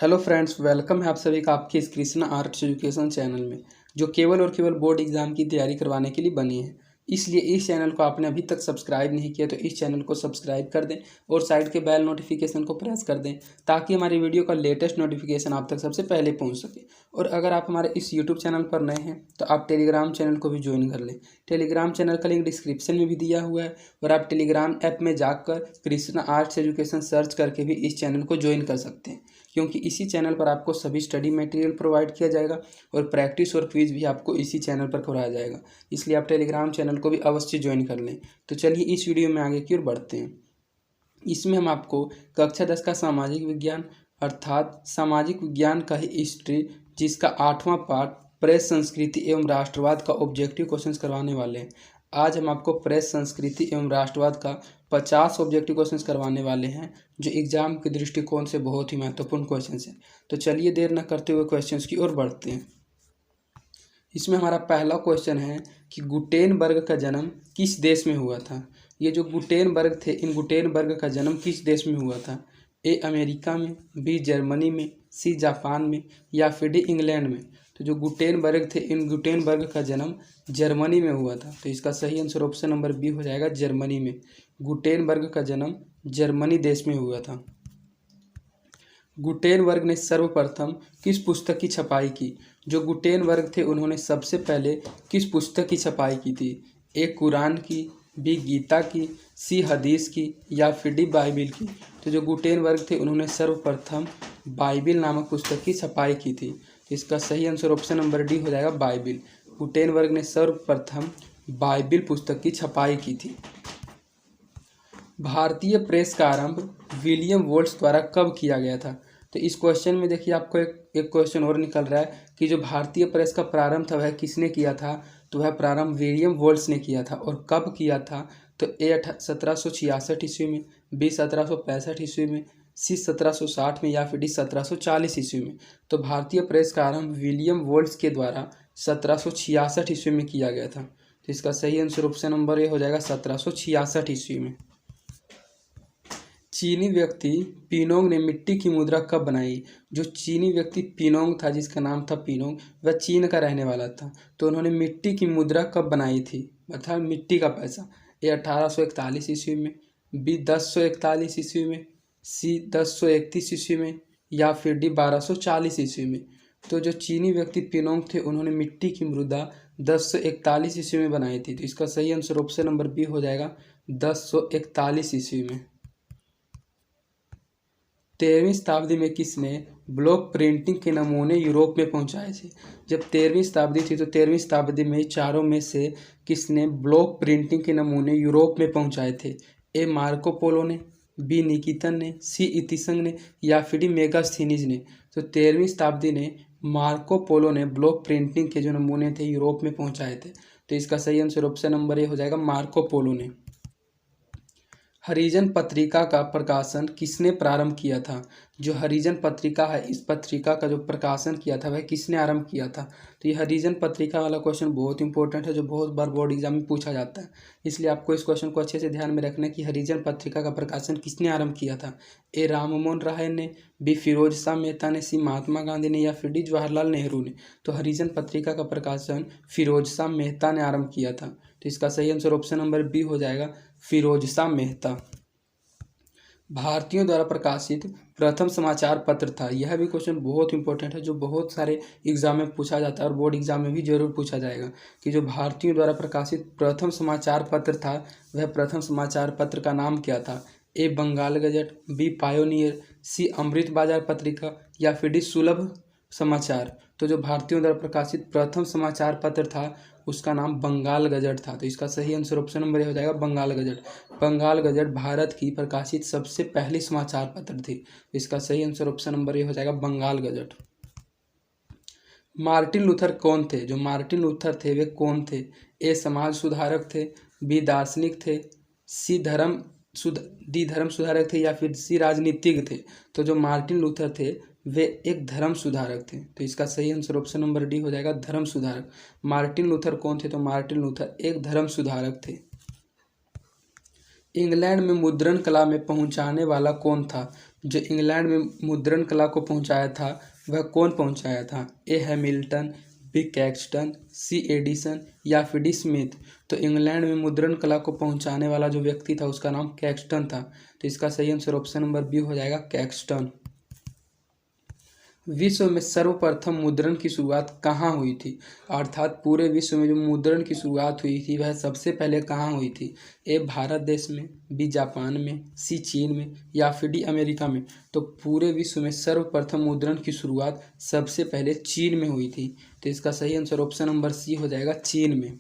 Hello friends, welcome है आप सभी का आपके इस कृष्णा आर्ट्स एजुकेशन चैनल में, जो केवल और केवल बोर्ड एग्जाम की तैयारी करवाने के लिए बनी है। इसलिए इस चैनल को आपने अभी तक सब्सक्राइब नहीं किया तो इस चैनल को सब्सक्राइब कर दें और साइड के बेल नोटिफिकेशन को प्रेस कर दें, ताकि हमारी वीडियो का लेटेस्ट नोटिफिकेशन आप तक सबसे पहले पहुंच सके। और अगर आप हमारे इस यूट्यूब चैनल पर नए हैं तो आप टेलीग्राम चैनल को भी ज्वाइन कर लें। टेलीग्राम चैनल का लिंक डिस्क्रिप्शन में भी दिया हुआ है और आप टेलीग्राम ऐप में जाकर कृष्णा आर्ट्स एजुकेशन सर्च करके भी इस चैनल को ज्वाइन कर सकते हैं, क्योंकि इसी चैनल पर आपको सभी स्टडी मटेरियल प्रोवाइड किया जाएगा और प्रैक्टिस और क्विज भी आपको इसी चैनल पर करवाया जाएगा। इसलिए आप टेलीग्राम चैनल को भी अवश्य ज्वाइन कर लें। तो चलिए इस वीडियो में आगे की ओर बढ़ते हैं। इसमें हम आपको कक्षा 10 का सामाजिक विज्ञान अर्थात सामाजिक विज्ञान का ही हिस्ट्री, जिसका 8वां पार्ट प्रेस संस्कृति एवं राष्ट्रवाद का ऑब्जेक्टिव क्वेश्चंस करवाने वाले हैं। आज हम आपको प्रेस संस्कृति एवं राष्ट्रवाद का 50 ऑब्जेक्टिव क्वेश्चंस करवाने वाले हैं, जो एग्जाम के दृष्टिकोण से बहुत ही महत्वपूर्ण क्वेश्चंस हैं। तो चलिए देर न करते हुए क्वेश्चंस की ओर बढ़ते हैं। इसमें हमारा पहला क्वेश्चन है कि गुटेनबर्ग का जन्म किस देश में हुआ था। ये जो गुटेनबर्ग थे, इन गुटेनबर्ग का जन्म किस देश में हुआ था? ए अमेरिका में, बी जर्मनी में, सी जापान में या फिर डी इंग्लैंड में। तो जो गुटेनबर्ग थे, इन गुटेनबर्ग का जन्म जर्मनी में हुआ था। तो इसका सही आंसर ऑप्शन नंबर बी हो जाएगा, जर्मनी में। गुटेनबर्ग का जन्म जर्मनी देश में हुआ था। गुटेनबर्ग ने सर्वप्रथम किस पुस्तक की छपाई की? जो गुटेनबर्ग थे, उन्होंने सबसे पहले किस पुस्तक की छपाई की थी? ए कुरान की, बी गीता की, सी हदीस की या फिर डी बाइबिल की। तो जो गुटेनबर्ग थे, उन्होंने सर्वप्रथम बाइबिल नामक पुस्तक की छपाई की थी। तो इसका सही आंसर ऑप्शन नंबर डी हो जाएगा, बाइबिल। गुटेनबर्ग ने सर्वप्रथम बाइबिल पुस्तक की छपाई की थी। भारतीय प्रेस का आरंभ विलियम वोल्स द्वारा कब किया गया था? तो इस क्वेश्चन में देखिए आपको एक क्वेश्चन और निकल रहा है कि जो भारतीय प्रेस का प्रारंभ था वह किसने किया था? तो वह प्रारंभ विलियम वोल्स ने किया था। और कब किया था? तो ए 1766 ईस्वी में, बी 1765 ईस्वी में, सी 1760 में या फिर डी 1740 ईस्वी में। तो भारतीय प्रेस का आरंभ विलियम वोल्स के द्वारा 1766 ईस्वी में किया गया था। तो इसका सही आंसर ऑप्शन नंबर ए हो जाएगा, 1766 ईस्वी में। चीनी व्यक्ति पिनोंग ने मिट्टी की मुद्रा कब बनाई? जो चीनी व्यक्ति पिनोंग था, जिसका नाम था पिनोंग, वह चीन का रहने वाला था। तो उन्होंने मिट्टी की मुद्रा कब बनाई थी, अर्थात मिट्टी का पैसा? ए 1841 ईस्वी में, बी 1041 ईस्वी में, सी 1031 ईस्वी में या फिर डी 1240 ईस्वी में। तो जो चीनी व्यक्ति पिनोंग थे, उन्होंने मिट्टी की मुद्रा 1041 ईस्वी में बनाई थी। तो इसका सही आंसर ऑप्शन नंबर बी हो जाएगा, 1041 ईस्वी में। 13वीं शताब्दी में किसने ब्लॉक प्रिंटिंग के नमूने यूरोप में पहुंचाए थे? जब 13वीं शताब्दी थी तो 13वीं शताब्दी में चारों में से किसने ब्लॉक प्रिंटिंग के नमूने यूरोप में पहुंचाए थे? ए मार्को पोलो ने, बी निकितन ने, सी इतिसंग ने या फिर डी मेगास्थनीज ने। तो 13वीं शताब्दी ने मार्को पोलो ने ब्लॉक प्रिंटिंग के जो नमूने थे यूरोप में पहुँचाए थे। तो इसका सही आंसर ऑप्शन नंबर ए हो जाएगा, मार्को पोलो ने। हरिजन पत्रिका का प्रकाशन किसने प्रारंभ किया था? जो हरिजन पत्रिका है, इस पत्रिका का जो प्रकाशन किया था वह किसने आरंभ किया था? तो ये हरिजन पत्रिका वाला क्वेश्चन बहुत इंपॉर्टेंट है, जो बहुत बार बोर्ड एग्जाम में पूछा जाता है। इसलिए आपको इस क्वेश्चन को अच्छे से ध्यान में रखना है कि हरिजन पत्रिका का प्रकाशन किसने आरंभ किया था? ए राममोहन राय ने, बी फिरोज शाह मेहता ने, सी महात्मा गांधी ने या फिर डी जवाहरलाल नेहरू ने। तो हरिजन पत्रिका का प्रकाशन फिरोज शाह मेहता ने आरंभ किया था। तो इसका सही आंसर ऑप्शन नंबर बी हो जाएगा, फिरोज शाह मेहता। भारतीयों द्वारा प्रकाशित प्रथम समाचार पत्र था। यह भी क्वेश्चन बहुत इंपॉर्टेंट है, जो बहुत सारे एग्जाम में पूछा जाता है और बोर्ड एग्जाम में भी जरूर पूछा जाएगा कि जो भारतीयों द्वारा प्रकाशित प्रथम समाचार पत्र था, वह प्रथम समाचार पत्र का नाम क्या था? ए बंगाल गजट, बी पायोनियर, सी अमृत बाजार पत्रिका या फिर डी सुलभ समाचार। तो जो भारतीयों द्वारा प्रकाशित प्रथम समाचार पत्र था, उसका नाम बंगाल गजट था। तो इसका सही आंसर ऑप्शन नंबर ए हो जाएगा, बंगाल गजट। बंगाल गजट भारत की प्रकाशित सबसे पहली समाचार पत्र थी। इसका सही आंसर ऑप्शन नंबर ए हो जाएगा, बंगाल गजट। मार्टिन लूथर कौन थे? जो मार्टिन लूथर थे वे कौन थे? ए समाज सुधारक थे, बी दार्शनिक थे, डी धर्म सुधारक थे या फिर सी राजनीतिज्ञ थे। तो जो मार्टिन लूथर थे वे एक धर्म सुधारक थे। तो इसका सही आंसर ऑप्शन नंबर डी हो जाएगा, धर्म सुधारक। मार्टिन लूथर कौन थे? तो मार्टिन लूथर एक धर्म सुधारक थे। इंग्लैंड में मुद्रण कला में पहुंचाने वाला कौन था? जो इंग्लैंड में मुद्रण कला को पहुंचाया था वह कौन पहुंचाया था? ए हैमिल्टन, बी कैक्सटन, सी एडिसन या फिर डी स्मिथ। तो इंग्लैंड में मुद्रण कला को पहुंचाने वाला जो व्यक्ति था उसका नाम कैक्सटन था। तो इसका सही आंसर ऑप्शन नंबर बी हो जाएगा, कैक्सटन। विश्व में सर्वप्रथम मुद्रण की शुरुआत कहाँ हुई थी? अर्थात पूरे विश्व में जो मुद्रण की शुरुआत हुई थी वह सबसे पहले कहाँ हुई थी? ए भारत देश में, बी जापान में, सी चीन में या फिर डी अमेरिका में। तो पूरे विश्व में सर्वप्रथम मुद्रण की शुरुआत सबसे पहले चीन में हुई थी। तो इसका सही आंसर ऑप्शन नंबर सी हो जाएगा, चीन में।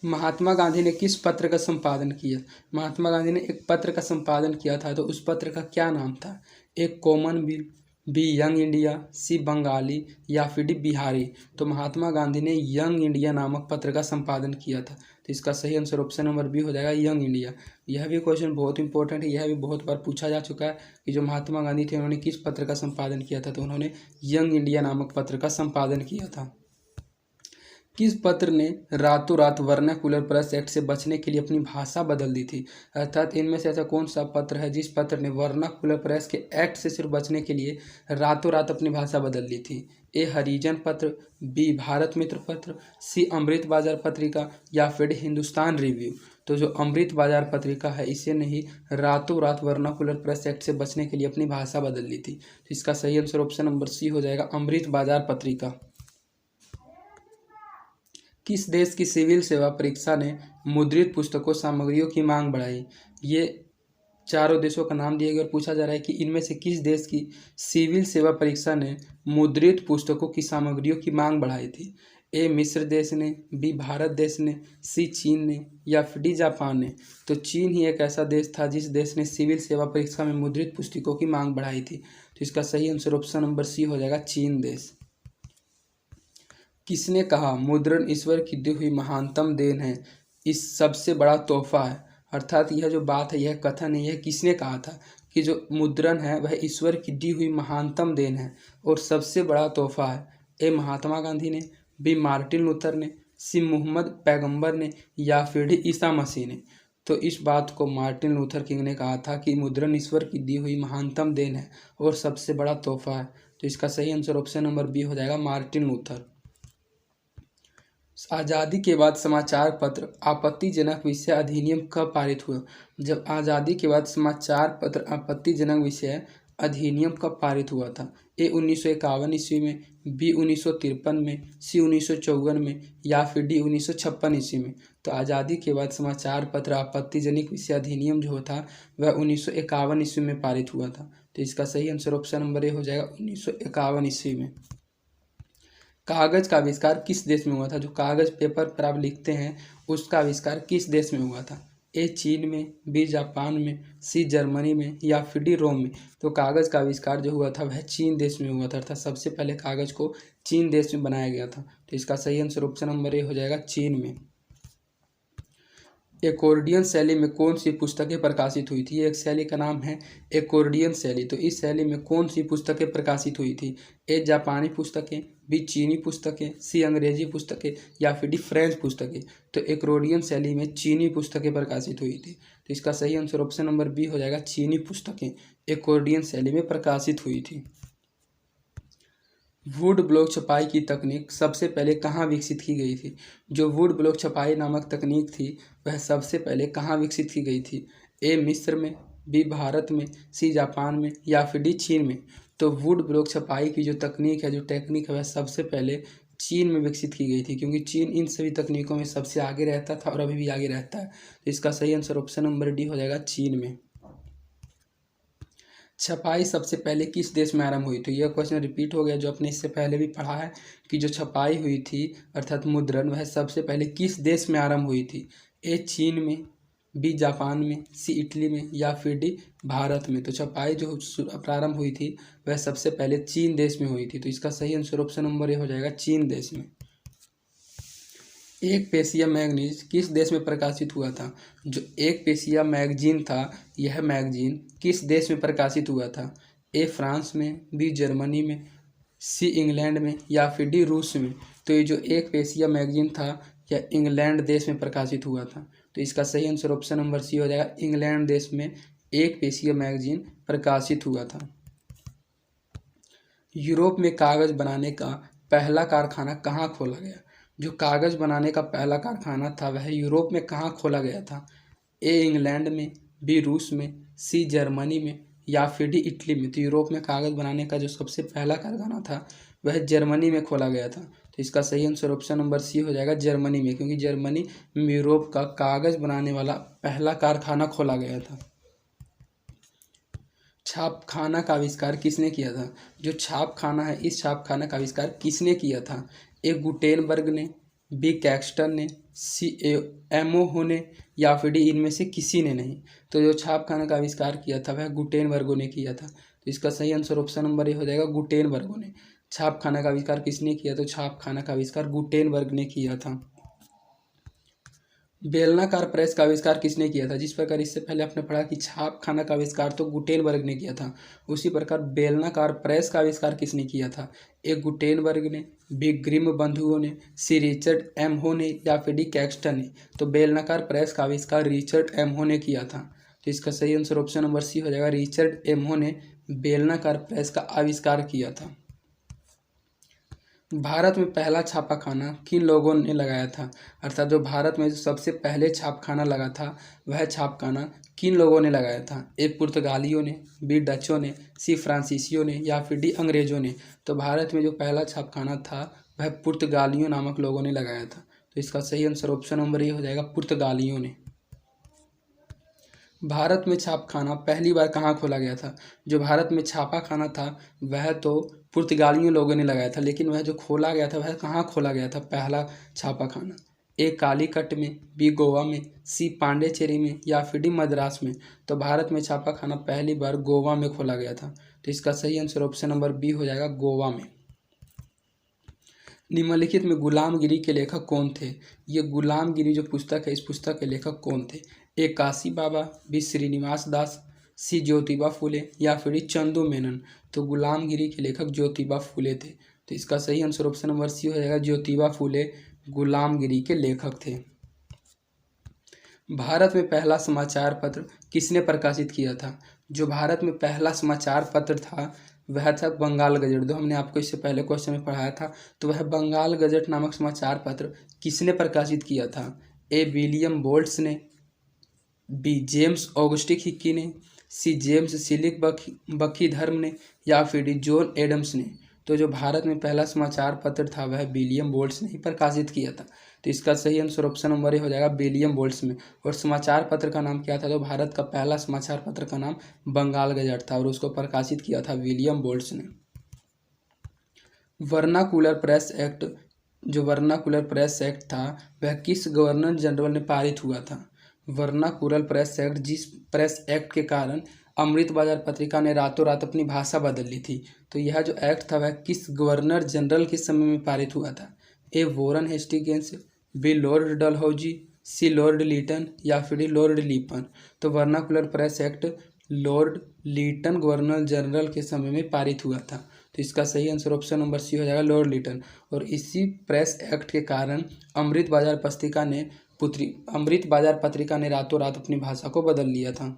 महात्मा गांधी ने किस पत्र का संपादन किया? महात्मा गांधी ने एक पत्र का संपादन किया था, तो उस पत्र का क्या नाम था? ए कॉमनवेल्थ, बी यंग इंडिया, सी बंगाली या फिर डी बिहारी। तो महात्मा गांधी ने यंग इंडिया नामक पत्र का संपादन किया था। तो इसका सही आंसर ऑप्शन नंबर बी हो जाएगा, यंग इंडिया। यह भी क्वेश्चन बहुत इंपॉर्टेंट है, यह भी बहुत बार पूछा जा चुका है कि जो महात्मा गांधी थे उन्होंने किस पत्र का संपादन किया था? तो उन्होंने यंग इंडिया नामक पत्र का संपादन किया था। किस पत्र ने रातों रात वर्नाक्युलर प्रेस एक्ट से बचने के लिए अपनी भाषा बदल दी थी? अर्थात इनमें से ऐसा कौन सा पत्र है जिस पत्र ने वर्नाक्युलर प्रेस के एक्ट से सिर्फ बचने के लिए रातों रात अपनी भाषा बदल दी थी? ए हरिजन पत्र, बी भारत मित्र पत्र, सी अमृत बाजार पत्रिका या फिर हिंदुस्तान रिव्यू। तो जो अमृत बाजार पत्रिका है इसे नहीं रातों रात वर्नाक्युलर प्रेस एक्ट से बचने के लिए अपनी भाषा बदल दी थी। तो इसका सही आंसर ऑप्शन नंबर सी हो जाएगा, अमृत बाजार पत्रिका। किस देश की सिविल सेवा परीक्षा ने मुद्रित पुस्तकों सामग्रियों की मांग बढ़ाई? ये चारों देशों का नाम दिया गया और पूछा जा रहा है कि इनमें से किस देश की सिविल सेवा परीक्षा ने मुद्रित पुस्तकों की सामग्रियों की मांग बढ़ाई थी? ए मिस्र देश ने, बी भारत देश ने, सी चीन ने या फिर डी जापान ने। तो चीन ही एक ऐसा देश था जिस देश ने सिविल सेवा परीक्षा में मुद्रित पुस्तकों की मांग बढ़ाई थी। तो इसका सही आंसर ऑप्शन नंबर सी हो जाएगा, चीन देश। किसने कहा मुद्रण ईश्वर की दी हुई महानतम देन है, इस सबसे बड़ा तोहफा है? अर्थात यह जो बात है, यह कथन है, यह किसने कहा था कि जो मुद्रण है वह ईश्वर की दी हुई महानतम देन है और सबसे बड़ा तोहफा है? ए महात्मा गांधी ने, बी मार्टिन लूथर ने, सी मोहम्मद पैगंबर ने या फिर डी ईसा मसीह ने। तो इस बात को मार्टिन लूथर किंग ने कहा था कि मुद्रण ईश्वर की दी हुई महानतम देन है और सबसे बड़ा तोहफा है। तो इसका सही आंसर ऑप्शन नंबर बी हो जाएगा, मार्टिन लूथर। आज़ादी के बाद समाचार पत्र आपत्तिजनक विषय अधिनियम कब पारित हुआ? जब आज़ादी के बाद समाचार पत्र आपत्तिजनक विषय अधिनियम कब पारित हुआ था? ए 1951 ईस्वी में, बी 1953 में, सी 1954 में या फिर डी 1956 ईस्वी में। तो आज़ादी के बाद समाचार पत्र आपत्तिजनक विषय अधिनियम जो था वह 1951 ईस्वी में पारित हुआ था। तो इसका सही आंसर ऑप्शन नंबर ए हो जाएगा, 1951 ईस्वी में। कागज का आविष्कार किस देश में हुआ था? जो कागज पेपर पर आप लिखते हैं उसका आविष्कार किस देश में हुआ था? ए चीन में, बी जापान में, सी जर्मनी में या फिर डी रोम में। तो कागज का आविष्कार जो हुआ था वह चीन देश में हुआ था, अर्थात सबसे पहले कागज को चीन देश में बनाया गया था। तो इसका सही आंसर ऑप्शन नंबर ए हो जाएगा, चीन में। एकोर्डियन शैली में कौन सी पुस्तकें प्रकाशित हुई थी? एक शैली का नाम है एकोर्डियन शैली। तो इस शैली में कौन सी पुस्तकें प्रकाशित हुई थी? ए जापानी पुस्तकें, बी चीनी पुस्तकें, सी अंग्रेजी पुस्तकें या फिर डी फ्रेंच पुस्तकें। तो एकोर्डियन शैली में चीनी पुस्तकें प्रकाशित हुई थी। तो इसका सही आंसर ऑप्शन नंबर बी हो जाएगा, चीनी पुस्तकें एकोर्डियन शैली में प्रकाशित हुई थी। वुड ब्लॉक छपाई की तकनीक सबसे पहले कहाँ विकसित की गई थी? जो वुड ब्लॉक छपाई नामक तकनीक थी वह सबसे पहले कहाँ विकसित की गई थी? ए मिस्र में, बी भारत में, सी जापान में या फिर डी चीन में। तो वुड ब्लॉक छपाई की जो तकनीक है, जो टेक्निक है, वह सबसे पहले चीन में विकसित की गई थी, क्योंकि चीन इन सभी तकनीकों में सबसे आगे रहता था और अभी भी आगे रहता है। तो इसका सही आंसर ऑप्शन नंबर डी हो जाएगा, चीन में। छपाई सबसे पहले किस देश में आरंभ हुई? तो यह क्वेश्चन रिपीट हो गया जो आपने इससे पहले भी पढ़ा है कि जो छपाई हुई थी अर्थात मुद्रण वह सबसे पहले किस देश में आरंभ हुई थी? ए चीन में, बी जापान में, सी इटली में या फिर डी भारत में। तो छपाई जो प्रारंभ हुई थी वह सबसे पहले चीन देश में हुई थी। तो इसका सही आंसर ऑप्शन नंबर ए हो जाएगा, चीन देश में। एक पेशिया मैगजीन किस देश में प्रकाशित हुआ था? जो एक पेशिया मैगजीन था यह मैगजीन किस देश में प्रकाशित हुआ था? ए फ्रांस में, बी जर्मनी में, सी इंग्लैंड में या फिर डी रूस में। तो ये जो एक पेशिया मैगजीन था यह इंग्लैंड देश में प्रकाशित हुआ था। तो इसका सही आंसर ऑप्शन नंबर सी हो जाएगा, इंग्लैंड देश में एक पेशीय मैगजीन प्रकाशित हुआ था। यूरोप में कागज बनाने का पहला कारखाना कहाँ खोला गया? जो कागज बनाने का पहला कारखाना था वह यूरोप में कहाँ खोला गया था? ए इंग्लैंड में, बी रूस में, सी जर्मनी में या फिर डी इटली में। तो यूरोप में कागज बनाने का जो सबसे पहला कारखाना था वह जर्मनी में खोला गया था। तो इसका सही आंसर ऑप्शन नंबर सी हो जाएगा, जर्मनी में, क्योंकि जर्मनी में यूरोप का कागज बनाने वाला पहला कारखाना खोला गया था। छापखाना का आविष्कार किसने किया था? जो छापखाना है इस छापखाना का आविष्कार किसने किया था? ए गुटेनबर्ग ने, बी कैक्सटन ने, सी एमओ ने या फिर डी इनमें से किसी ने नहीं। तो जो छापखाना का आविष्कार किया था वह गुटेनबर्गो ने किया था। तो इसका सही आंसर ऑप्शन नंबर ए हो जाएगा, गुटेनबर्गो ने। छापखाना का आविष्कार किसने किया? तो छापखाना का आविष्कार गुटेनबर्ग ने किया था। बेलनाकार प्रेस का आविष्कार किसने किया था? जिस प्रकार इससे पहले आपने पढ़ा कि छापखाना का आविष्कार तो गुटेनबर्ग ने किया था, उसी प्रकार बेलनाकार प्रेस का आविष्कार किसने किया था? ए गुटेनबर्ग ने, बी ग्रिम बंधुओं ने, सी रिचर्ड एमहो ने या फिर डी कैक्सटन ने। तो बेलनाकार प्रेस का आविष्कार रिचर्ड एमहो ने किया था। तो इसका सही आंसर ऑप्शन नंबर सी हो जाएगा, रिचर्ड एमहो ने बेलनाकार प्रेस का आविष्कार किया था। भारत में पहला छापाखाना किन लोगों ने लगाया था? अर्थात जो भारत में जो सबसे पहले छापखाना लगा था वह छापखाना किन लोगों ने लगाया था? ए पुर्तगालियों ने, बी डचों ने, सी फ्रांसीसियों ने या फिर डी अंग्रेजों ने। तो भारत में जो पहला छापखाना था वह पुर्तगालियों नामक लोगों ने लगाया था। तो इसका सही आंसर ऑप्शन नंबर ए हो जाएगा, पुर्तगालियों ने। भारत में छापखाना पहली बार कहाँ खोला गया था? जो भारत में छापाखाना था वह तो पुर्तगालियों लोगों ने लगाया था, लेकिन वह जो खोला गया था वह कहाँ खोला गया था पहला छापाखाना? ए कालीकट में, बी गोवा में, सी पांडिचेरी में या फिर डी मद्रास में। तो भारत में छापाखाना पहली बार गोवा में खोला गया था। तो इसका सही आंसर ऑप्शन नंबर बी हो जाएगा, गोवा में। निम्नलिखित में गुलामगिरी के लेखक कौन थे? ये गुलामगिरी जो पुस्तक है इस पुस्तक के लेखक कौन थे? ए काशी बाबा, बी श्रीनिवास दास, सी ज्योतिबा फुले या फिर चंदू मेनन। तो गुलामगिरी के लेखक ज्योतिबा फुले थे। तो इसका सही आंसर ऑप्शन नंबर सी हो जाएगा, ज्योतिबा फुले गुलामगिरी के लेखक थे। भारत में पहला समाचार पत्र किसने प्रकाशित किया था? जो भारत में पहला समाचार पत्र था वह था बंगाल गजट। जो हमने आपको इससे पहले क्वेश्चन में पढ़ाया था, तो वह बंगाल गजट नामक समाचार पत्र किसने प्रकाशित किया था? ए विलियम बोल्ट्स ने, बी जेम्स ऑगस्टिक हिक्की ने, सी जेम्स सिलिक बखीधर्म ने या फिर डी जॉन एडम्स ने। तो जो भारत में पहला समाचार पत्र था वह विलियम बोल्ट्स ने ही प्रकाशित किया था। तो इसका सही आंसर ऑप्शन नंबर ए हो जाएगा, विलियम बोल्ट्स में। और समाचार पत्र का नाम क्या था? तो भारत का पहला समाचार पत्र का नाम बंगाल गजट था और उसको प्रकाशित किया था विलियम बोल्ट्स ने। वर्नाकुलर प्रेस एक्ट, जो वर्नाकुलर प्रेस एक्ट था वह किस गवर्नर जनरल ने पारित हुआ था? वर्नाकुलर प्रेस एक्ट, जिस प्रेस एक्ट के कारण अमृत बाजार पत्रिका ने रातों रात अपनी भाषा बदल ली थी, तो यह जो एक्ट था वह किस गवर्नर जनरल के समय में पारित हुआ था? A Warren Hastings, B Lord Dalhousie, C Lord Lytton या फिर लॉर्ड लिपन। तो vernacular press act Lord Lytton governor general के समय में पारित हुआ था। तो इसका सही आंसर ऑप्शन नंबर सी हो जाएगा, लॉर्ड लीटन। और इसी प्रेस एक्ट के कारण अमृत बाजार पत्रिका ने रातों रात अपनी भाषा को बदल लिया था।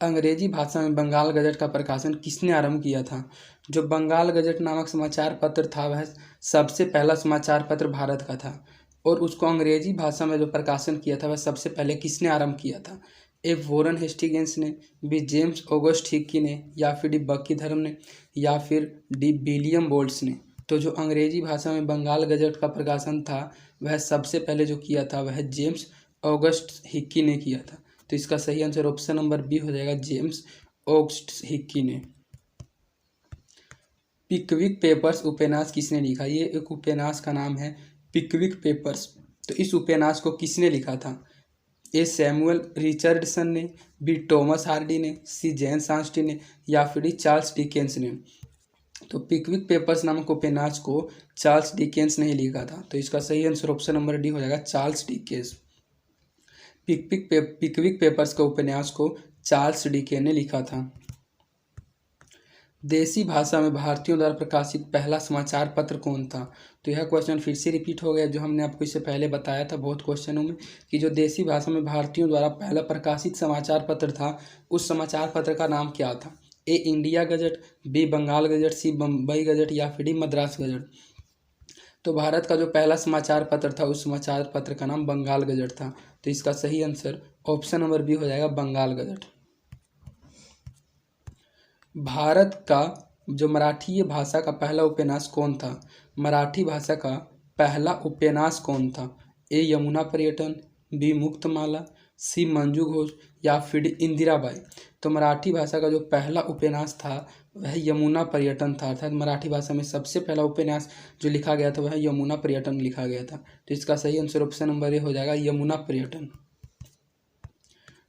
अंग्रेजी भाषा में बंगाल गजट का प्रकाशन किसने आरंभ किया था? जो बंगाल गजट नामक समाचार पत्र था वह सबसे पहला समाचार पत्र भारत का था और उसको अंग्रेजी भाषा में जो प्रकाशन किया था वह सबसे पहले किसने आरंभ किया था? ए वॉरेन हेस्टिंग्स ने, बी जेम्स ऑगस्ट हिक्की ने या फिर डी बखीधर्म ने या फिर डी विलियम बोल्ट्स ने। तो जो अंग्रेजी भाषा में बंगाल गजट का प्रकाशन था वह सबसे पहले जो किया था वह जेम्स ऑगस्ट हिक्की ने किया था। तो इसका सही आंसर ऑप्शन नंबर बी हो जाएगा, जेम्स ऑगस्ट हिक्की ने। पिकविक पेपर्स उपन्यास किसने लिखा? ये एक उपन्यास का नाम है पिकविक पेपर्स। तो इस उपन्यास को किसने लिखा था? ए सैमुअल रिचर्डसन ने, बी टॉमस हार्डी ने, सी जेम्स ऑस्टिन ने या फिर चार्ल्स डिकेंस ने। तो पिकविक पेपर्स नामक उपन्यास को चार्ल्स डिकेंस ने ही लिखा था। तो इसका सही आंसर ऑप्शन नंबर डी हो जाएगा, चार्ल्स डिकेंस। पिकविक पेपर्स का उपन्यास को चार्ल्स डिकेंस ने लिखा था। देसी भाषा में भारतीयों द्वारा प्रकाशित पहला समाचार पत्र कौन था? तो यह क्वेश्चन फिर से रिपीट हो गया, जो हमने आपको इससे पहले बताया था बहुत क्वेश्चनों में, कि जो देसी भाषा में भारतीयों द्वारा पहला प्रकाशित समाचार पत्र था, उस समाचार पत्र का नाम क्या था? A India gazette, B Bengal gazette, C Bombay gazette या फिर डी मद्रास गजट। तो भारत का जो पहला समाचार पत्र था, उस समाचार पत्र का नाम बंगाल गजट था। तो इसका सही आंसर ऑप्शन नंबर बी हो जाएगा, बंगाल गजट। भारत का जो मराठी भाषा का पहला उपन्यास कौन था? मराठी भाषा का पहला उपन्यास कौन था? ए यमुना पर्यटन, बी मुक्तमाला, सी मंजू घोष या फिर इंदिराबाई। तो मराठी भाषा का जो पहला उपन्यास था वह यमुना पर्यटन था, अर्थात मराठी भाषा में सबसे पहला उपन्यास जो लिखा गया था वह यमुना पर्यटन लिखा गया था। तो इसका सही आंसर ऑप्शन नंबर ए हो जाएगा, यमुना पर्यटन।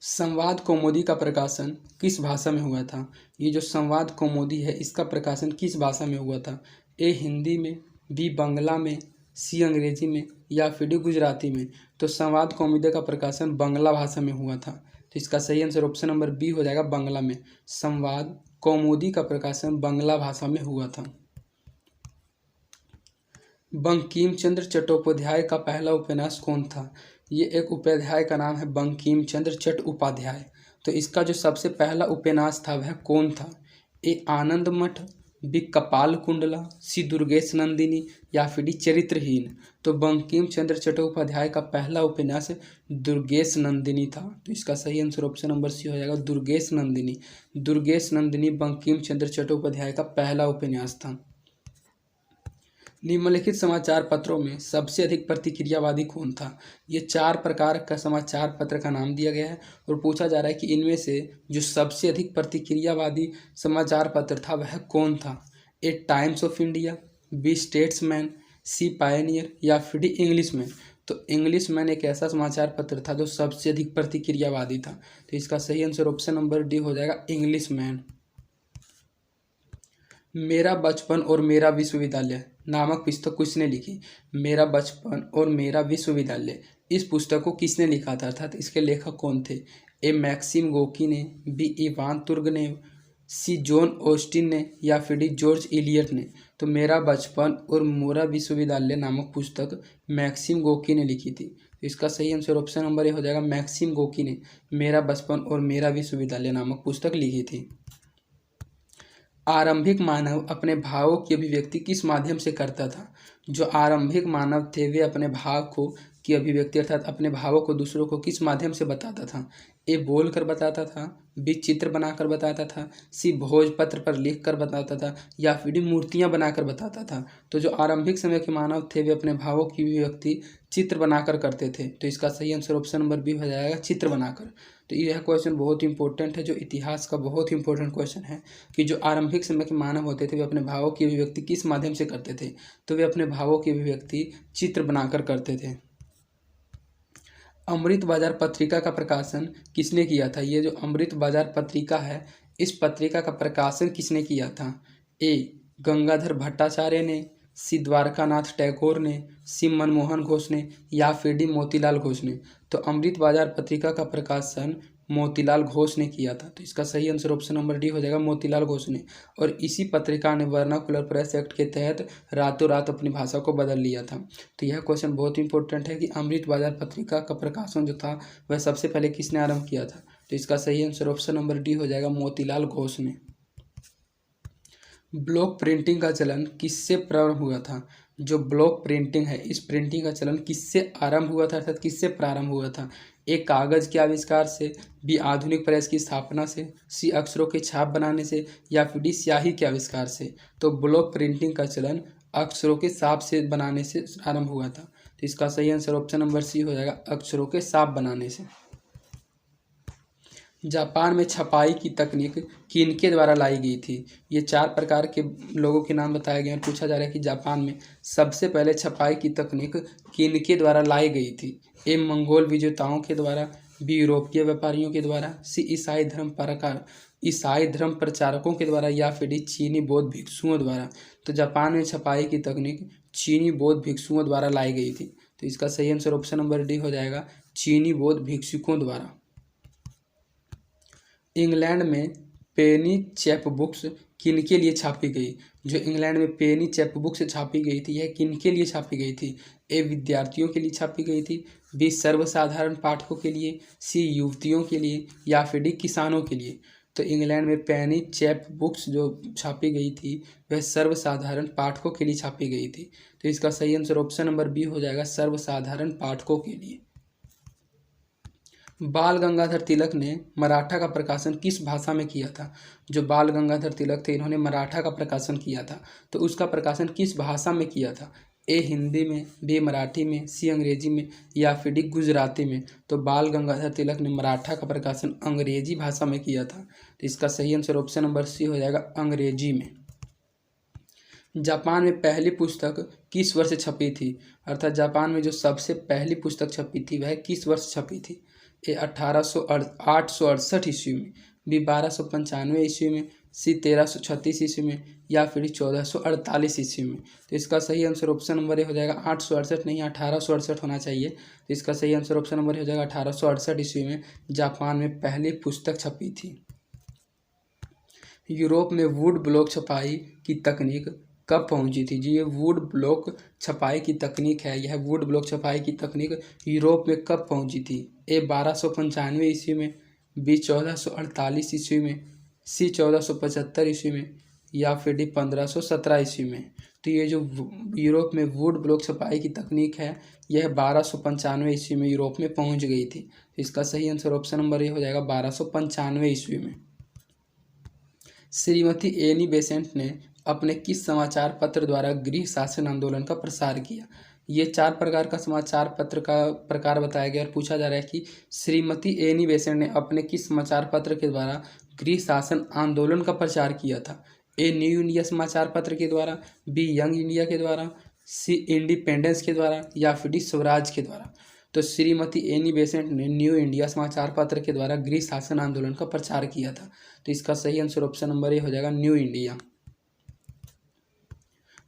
संवाद कौमुदी का प्रकाशन किस भाषा में हुआ था? ये जो संवाद कौमुदी है, इसका प्रकाशन किस भाषा में हुआ था? ए हिंदी में, बी बांग्ला में, सी अंग्रेजी में या फिर डी गुजराती में। तो संवाद कौमुदी का प्रकाशन बांग्ला भाषा में हुआ था। तो इसका सही आंसर ऑप्शन नंबर बी हो जाएगा, बांग्ला में। संवाद कौमुदी का प्रकाशन बांग्ला भाषा में हुआ था। बंकिम चंद्र चट्टोपाध्याय का पहला उपन्यास कौन था? ये एक उपाध्याय का नाम है बंकिम चंद्र चट्टोपाध्याय। तो इसका जो सबसे पहला उपन्यास था वह कौन था? ए आनंद मठ, बी कपाल कुंडला, सी दुर्गेश नंदिनी या फिर डी चरित्रहीन। तो बंकिम चंद्र चट्टोपाध्याय का पहला उपन्यास दुर्गेश नंदिनी था। तो इसका सही आंसर ऑप्शन नंबर सी हो जाएगा, दुर्गेश नंदिनी। दुर्गेश नंदिनी बंकिम चंद्र चट्टोपाध्याय का पहला उपन्यास था। निम्नलिखित समाचार पत्रों में सबसे अधिक प्रतिक्रियावादी कौन था? ये 4 प्रकार का समाचार पत्र का नाम दिया गया है और पूछा जा रहा है कि इनमें से जो सबसे अधिक प्रतिक्रियावादी समाचार पत्र था वह कौन था? A Times of India, B Statesman, C Pioneer या फिर डी इंग्लिशमैन। तो इंग्लिशमैन एक ऐसा समाचार पत्र था जो सबसे अधिक प्रतिक्रियावादी था। तो इसका सही आंसर ऑप्शन नंबर डी हो जाएगा, इंग्लिशमैन। मेरा बचपन और मेरा विश्वविद्यालय नामक पुस्तक किसने लिखी? मेरा बचपन और मेरा विश्वविद्यालय, इस पुस्तक को किसने लिखा था, अर्थात इसके लेखक कौन थे? ए मैक्सिम गोकी ने, बी इवान तुर्गनेव, सी जॉन ऑस्टिन ने या फिर डी जॉर्ज इलियट ने। तो मेरा बचपन और मेरा विश्वविद्यालय नामक पुस्तक मैक्सिम गोकी ने लिखी थी। तो इसका सही आंसर ऑप्शन नंबर ए हो जाएगा, मैक्सिम गोकी ने मेरा बचपन और मेरा विश्वविद्यालय नामक पुस्तक लिखी थी। आरंभिक मानव अपने भावों की अभिव्यक्ति किस माध्यम से करता था? जो आरंभिक मानव थे वे अपने भाव को की अभिव्यक्ति अर्थात अपने भावों को दूसरों को किस माध्यम से बताता था? ए बोल कर बताता था, बी चित्र बनाकर बताता था, सी भोजपत्र पर लिख कर बताता था या फिर डी मूर्तियाँ बनाकर बताता था। तो जो आरंभिक समय के मानव थे वे अपने भावों की अभिव्यक्ति चित्र बनाकर करते थे। तो इसका सही आंसर ऑप्शन नंबर बी हो जाएगा, चित्र बनाकर। तो यह क्वेश्चन बहुत इंपॉर्टेंट है, जो इतिहास का बहुत इंपॉर्टेंट क्वेश्चन है कि जो आरंभिक समय के मानव होते थे वे अपने भावों की अभिव्यक्ति किस माध्यम से करते थे? तो वे अपने भावों की अभिव्यक्ति चित्र बनाकर करते थे। अमृत बाजार पत्रिका का प्रकाशन किसने किया था? ये जो अमृत बाजार पत्रिका है, इस पत्रिका का प्रकाशन किसने किया था? ए गंगाधर भट्टाचार्य ने, सी द्वारकानाथ टैगोर ने, सी मनमोहन घोष ने या फिर डी मोतीलाल घोष ने। तो अमृत बाजार पत्रिका का प्रकाशन मोतीलाल घोष ने किया था। तो इसका सही आंसर ऑप्शन नंबर डी हो जाएगा, मोतीलाल घोष ने। और इसी पत्रिका ने वर्नाकुलर प्रेस एक्ट के तहत रातों रात अपनी भाषा को बदल लिया था। तो यह क्वेश्चन बहुत इंपॉर्टेंट है कि अमृत बाजार पत्रिका का प्रकाशन जो था वह सबसे पहले किसने आरंभ किया था? तो इसका सही आंसर ऑप्शन नंबर डी हो जाएगा, मोतीलाल घोष ने। ब्लॉक प्रिंटिंग का चलन किससे प्रारंभ हुआ था? जो ब्लॉक प्रिंटिंग है, इस प्रिंटिंग का चलन किससे आरंभ हुआ था, अर्थात किससे प्रारंभ हुआ था? ए कागज़ के आविष्कार से, बी आधुनिक प्रेस की स्थापना से, सी अक्षरों के छाप बनाने से या फिर डी स्याही के आविष्कार से। तो ब्लॉक प्रिंटिंग का चलन अक्षरों के छाप से बनाने से आरंभ हुआ था। तो इसका सही आंसर ऑप्शन नंबर सी हो जाएगा, अक्षरों के छाप बनाने से। जापान में छपाई की तकनीक किनके द्वारा लाई गई थी? ये 4 प्रकार के लोगों के नाम बताए गए हैं। पूछा जा रहा है कि जापान में सबसे पहले छपाई की तकनीक किनके द्वारा लाई गई थी? ए मंगोल विजेताओं के द्वारा, बी यूरोपीय व्यापारियों के द्वारा, सी ईसाई धर्म प्रचारकों के द्वारा या फिर डी चीनी बौद्ध भिक्षुओं द्वारा। तो जापान में छपाई की तकनीक चीनी बौद्ध भिक्षुओं द्वारा लाई गई थी। तो इसका सही आंसर ऑप्शन नंबर डी हो जाएगा, चीनी बौद्ध भिक्षुकों द्वारा। इंग्लैंड में पेनी चैप बुक्स किनके लिए छापी गई? जो इंग्लैंड में पेनी चैप बुक्स छापी गई थी, यह किनके लिए छापी गई थी? ए विद्यार्थियों के लिए छापी गई थी, बी सर्वसाधारण पाठकों के लिए, सी युवतियों के लिए, या फिर डी किसानों के लिए। तो इंग्लैंड में पेनी चैप बुक्स जो छापी गई थी वह सर्वसाधारण पाठकों के लिए छापी गई थी। तो इसका सही आंसर ऑप्शन नंबर बी हो जाएगा, सर्वसाधारण पाठकों के लिए। बाल गंगाधर तिलक ने मराठा का प्रकाशन किस भाषा में किया था? जो बाल गंगाधर तिलक थे इन्होंने मराठा का प्रकाशन किया था, तो उसका प्रकाशन किस भाषा में किया था? ए हिंदी में, बी मराठी में, सी अंग्रेजी में, या फिर डी गुजराती में। तो बाल गंगाधर तिलक ने मराठा का प्रकाशन अंग्रेजी भाषा में किया था। तो इसका सही आंसर ऑप्शन नंबर सी हो जाएगा, अंग्रेजी में। जापान में पहली पुस्तक किस वर्ष छपी थी? अर्थात जापान में जो सबसे पहली पुस्तक छपी थी वह किस वर्ष छपी थी? ए 868 ईस्वी में, बी 1295 ईस्वी में, सी 1336 ईस्वी में, या फिर 1448 ईस्वी में। तो इसका सही आंसर ऑप्शन नंबर ए हो जाएगा 868 नहीं 1868 होना चाहिए। तो इसका सही आंसर ऑप्शन नंबर ए हो जाएगा 1868 ईस्वी में जापान में पहली पुस्तक छपी थी। यूरोप में वुड ब्लॉक छपाई की तकनीक कब पहुंची थी? जी, ये वुड ब्लॉक छपाई की तकनीक है, यह वुड ब्लॉक छपाई की तकनीक यूरोप में कब पहुंची थी? ए 1295 ईस्वी में, बी 1448 ईस्वी में, सी 1475 ईस्वी में, या फिर डी 1517 ईस्वी में। तो ये जो यूरोप में वुड ब्लॉक छपाई की तकनीक है यह 1295 ईस्वी में यूरोप में पहुंच गई थी। इसका सही आंसर ऑप्शन नंबर ए हो जाएगा 1295 ईस्वी में। श्रीमती एनी बेसेंट ने अपने किस समाचार पत्र द्वारा गृह शासन आंदोलन का प्रसार किया? ये 4 प्रकार का समाचार पत्र का प्रकार बताया गया और पूछा जा रहा है कि श्रीमती एनी बेसेंट ने अपने किस समाचार पत्र के द्वारा गृह शासन आंदोलन का प्रचार किया था? ए न्यू इंडिया समाचार पत्र के द्वारा, बी यंग इंडिया के द्वारा, सी इंडिपेंडेंस के द्वारा, या फिर डी स्वराज के द्वारा। तो श्रीमती एनी बेसेंट ने न्यू इंडिया समाचार पत्र के द्वारा गृह शासन आंदोलन का प्रचार किया था। तो इसका सही आंसर ऑप्शन नंबर ए हो जाएगा, न्यू इंडिया।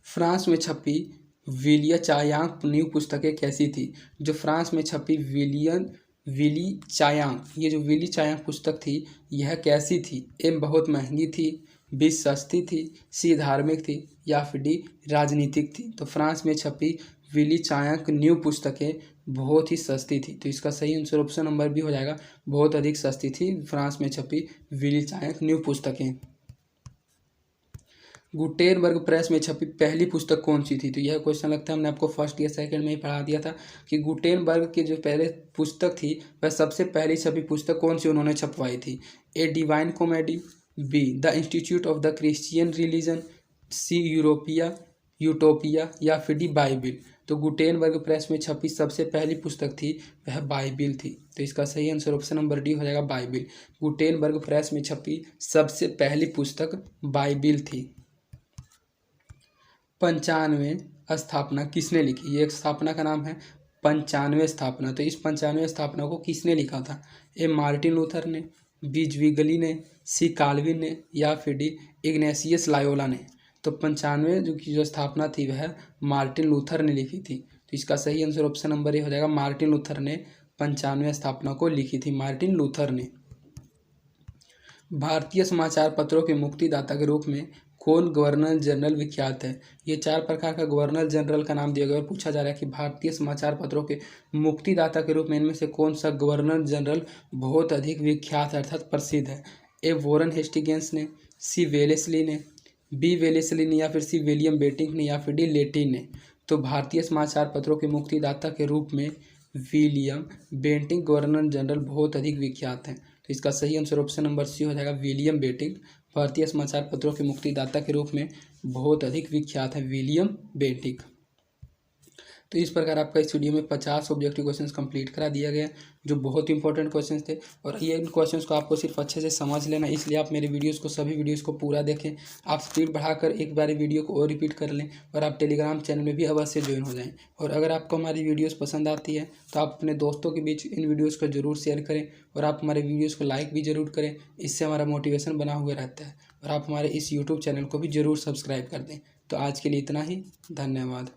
फ्रांस में छपी विलिया चायांग न्यू पुस्तकें कैसी थी? जो फ्रांस में छपी विली चायांग, ये जो विली चायांग पुस्तक थी यह कैसी थी? ए बहुत महंगी थी, बी सस्ती थी, सी धार्मिक थी, या फिर डी राजनीतिक थी। तो फ्रांस में छपी विली चायांग न्यू पुस्तकें बहुत ही सस्ती थी। तो इसका सही आंसर ऑप्शन नंबर बी हो जाएगा, बहुत अधिक सस्ती थी फ्रांस में छपी विली चायांग न्यू पुस्तकें। गुटेनबर्ग प्रेस में छपी पहली पुस्तक कौन सी थी? तो यह क्वेश्चन लगता है हमने आपको फर्स्ट या सेकंड में ही पढ़ा दिया था कि गुटेनबर्ग की जो पहले पुस्तक थी वह सबसे पहली छपी पुस्तक कौन सी उन्होंने छपवाई थी? A divine comedy, B the institute of the Christian religion, C utopia, या फिर डी बाइबिल। तो गुटेनबर्ग प्रेस में छपी सबसे पहली पुस्तक थी वह बाइबिल थी। तो इसका सही आंसर ऑप्शन नंबर डी हो जाएगा, बाइबिल। गुटेनबर्ग प्रेस में छपी सबसे पहली पुस्तक बाइबिल थी। 95 स्थापना किसने लिखी? ये एक स्थापना का नाम है 95 स्थापना। तो इस 95 स्थापना को किसने लिखा था? ए मार्टिन लूथर ने, बी ज्विगली ने, सी काल्विन ने, या फिर डी इग्नेशियस लायोला ने। तो 95 की जो स्थापना थी वह मार्टिन लूथर ने लिखी थी। तो इसका सही आंसर ऑप्शन नंबर ए हो जाएगा, मार्टिन लूथर ने 95 स्थापना को लिखी थी, मार्टिन लूथर ने। भारतीय समाचार पत्रों के मुक्तिदाता के रूप में कौन गवर्नर जनरल विख्यात है? ये 4 प्रकार का गवर्नर जनरल का नाम दिया गया और पूछा जा रहा है कि भारतीय समाचार पत्रों के मुक्तिदाता के रूप में इनमें से कौन सा गवर्नर जनरल बहुत अधिक विख्यात है अर्थात प्रसिद्ध है? ए वॉरेन हेस्टिंग्स ने, सी वेलेस्ली ने, बी वेलेस्ली ने, या फिर सी विलियम बेंटिक ने, या फिर डी लेटिन ने। तो भारतीय समाचार पत्रों के मुक्तिदाता के रूप में विलियम बेंटिक गवर्नर जनरल बहुत अधिक विख्यात हैं। तो इसका सही आंसर ऑप्शन नंबर सी हो जाएगा, विलियम बेंटिक भारतीय समाचार पत्रों के मुक्तिदाता के रूप में बहुत अधिक विख्यात है, विलियम बेंटिक। तो इस प्रकार आपका इस वीडियो में 50 ऑब्जेक्टिव क्वेश्चंस कंप्लीट करा दिया गया जो बहुत इंपॉर्टेंट क्वेश्चंस थे। और ये इन क्वेश्चंस को आपको सिर्फ अच्छे से समझ लेना, इसलिए आप मेरे वीडियोस को सभी वीडियोस को पूरा देखें। आप स्पीड बढ़ाकर एक बार वीडियो को और रिपीट कर लें और आप टेलीग्राम चैनल में भी अवश्य ज्वाइन हो जाएं। और अगर आपको हमारी वीडियोस पसंद आती है तो आप अपने दोस्तों के बीच इन वीडियोज़ को जरूर शेयर करें और आप हमारे वीडियोज़ को लाइक भी जरूर करें, इससे हमारा मोटिवेशन बना हुआ रहता है। और आप हमारे इस यूट्यूब चैनल को भी जरूर सब्सक्राइब कर दें। तो आज के लिए इतना ही, धन्यवाद।